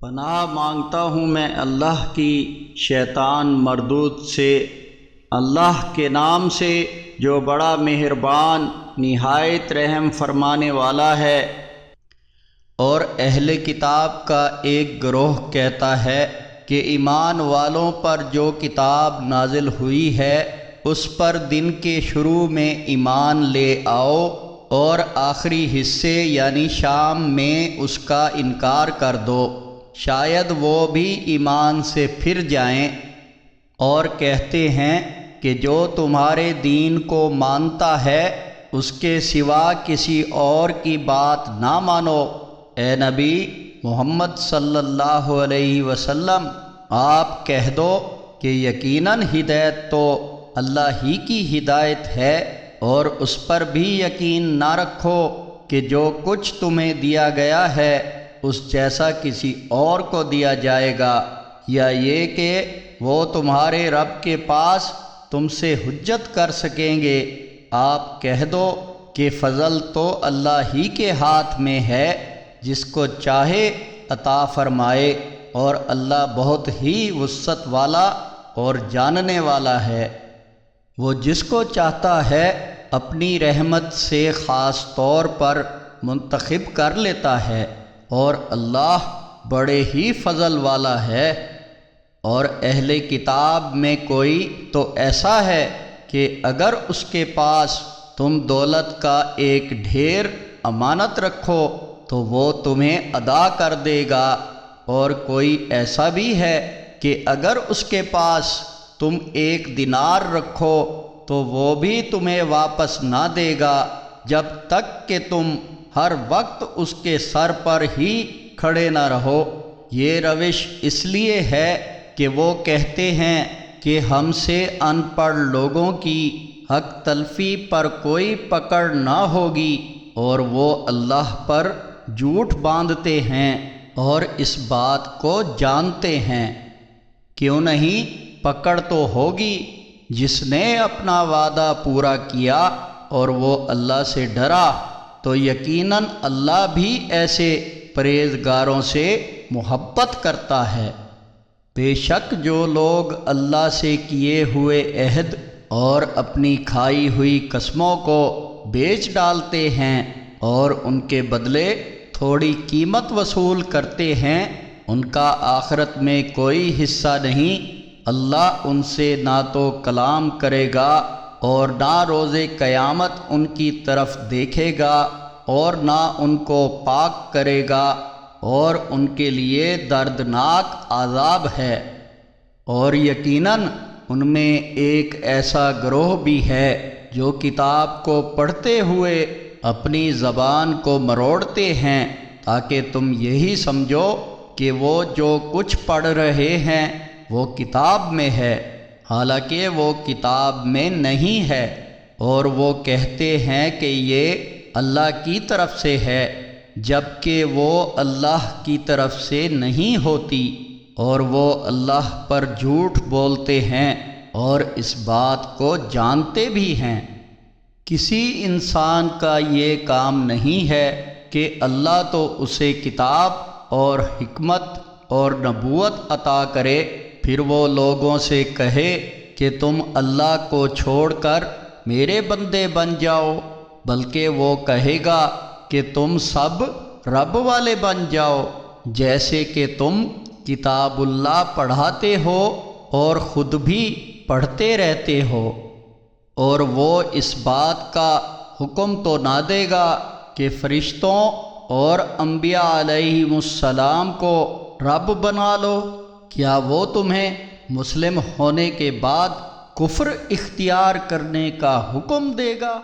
پناہ مانگتا ہوں میں اللہ کی شیطان مردود سے، اللہ کے نام سے جو بڑا مہربان نہایت رحم فرمانے والا ہے۔ اور اہل کتاب کا ایک گروہ کہتا ہے کہ ایمان والوں پر جو کتاب نازل ہوئی ہے اس پر دن کے شروع میں ایمان لے آؤ، اور آخری حصے یعنی شام میں اس کا انکار کر دو، شاید وہ بھی ایمان سے پھر جائیں۔ اور کہتے ہیں کہ جو تمہارے دین کو مانتا ہے اس کے سوا کسی اور کی بات نہ مانو۔ اے نبی محمد صلی اللہ علیہ وسلم، آپ کہہ دو کہ یقیناً ہدایت تو اللہ ہی کی ہدایت ہے، اور اس پر بھی یقین نہ رکھو کہ جو کچھ تمہیں دیا گیا ہے اس جیسا کسی اور کو دیا جائے گا، یا یہ کہ وہ تمہارے رب کے پاس تم سے حجت کر سکیں گے۔ آپ کہہ دو کہ فضل تو اللہ ہی کے ہاتھ میں ہے، جس کو چاہے عطا فرمائے، اور اللہ بہت ہی وسعت والا اور جاننے والا ہے۔ وہ جس کو چاہتا ہے اپنی رحمت سے خاص طور پر منتخب کر لیتا ہے، اور اللہ بڑے ہی فضل والا ہے۔ اور اہل کتاب میں کوئی تو ایسا ہے کہ اگر اس کے پاس تم دولت کا ایک ڈھیر امانت رکھو تو وہ تمہیں ادا کر دے گا، اور کوئی ایسا بھی ہے کہ اگر اس کے پاس تم ایک دینار رکھو تو وہ بھی تمہیں واپس نہ دے گا، جب تک کہ تم ہر وقت اس کے سر پر ہی کھڑے نہ رہو۔ یہ روش اس لیے ہے کہ وہ کہتے ہیں کہ ہم سے ان پڑھ لوگوں کی حق تلفی پر کوئی پکڑ نہ ہوگی، اور وہ اللہ پر جھوٹ باندھتے ہیں اور اس بات کو جانتے ہیں۔ کیوں نہیں، پکڑ تو ہوگی۔ جس نے اپنا وعدہ پورا کیا اور وہ اللہ سے ڈرا تو یقیناً اللہ بھی ایسے پرہیزگاروں سے محبت کرتا ہے۔ بے شک جو لوگ اللہ سے کیے ہوئے عہد اور اپنی کھائی ہوئی قسموں کو بیچ ڈالتے ہیں اور ان کے بدلے تھوڑی قیمت وصول کرتے ہیں، ان کا آخرت میں کوئی حصہ نہیں۔ اللہ ان سے نہ تو کلام کرے گا اور نہ روز قیامت ان کی طرف دیکھے گا، اور نہ ان کو پاک کرے گا، اور ان کے لیے دردناک عذاب ہے۔ اور یقیناً ان میں ایک ایسا گروہ بھی ہے جو کتاب کو پڑھتے ہوئے اپنی زبان کو مروڑتے ہیں تاکہ تم یہی سمجھو کہ وہ جو کچھ پڑھ رہے ہیں وہ کتاب میں ہے، حالانکہ وہ کتاب میں نہیں ہے۔ اور وہ کہتے ہیں کہ یہ اللہ کی طرف سے ہے، جبکہ وہ اللہ کی طرف سے نہیں ہوتی، اور وہ اللہ پر جھوٹ بولتے ہیں اور اس بات کو جانتے بھی ہیں۔ کسی انسان کا یہ کام نہیں ہے کہ اللہ تو اسے کتاب اور حکمت اور نبوت عطا کرے، پھر وہ لوگوں سے کہے کہ تم اللہ کو چھوڑ کر میرے بندے بن جاؤ، بلکہ وہ کہے گا کہ تم سب رب والے بن جاؤ، جیسے کہ تم کتاب اللہ پڑھاتے ہو اور خود بھی پڑھتے رہتے ہو۔ اور وہ اس بات کا حکم تو نہ دے گا کہ فرشتوں اور انبیاء علیہم السلام کو رب بنا لو، کیا وہ تمہیں مسلم ہونے کے بعد کفر اختیار کرنے کا حکم دے گا؟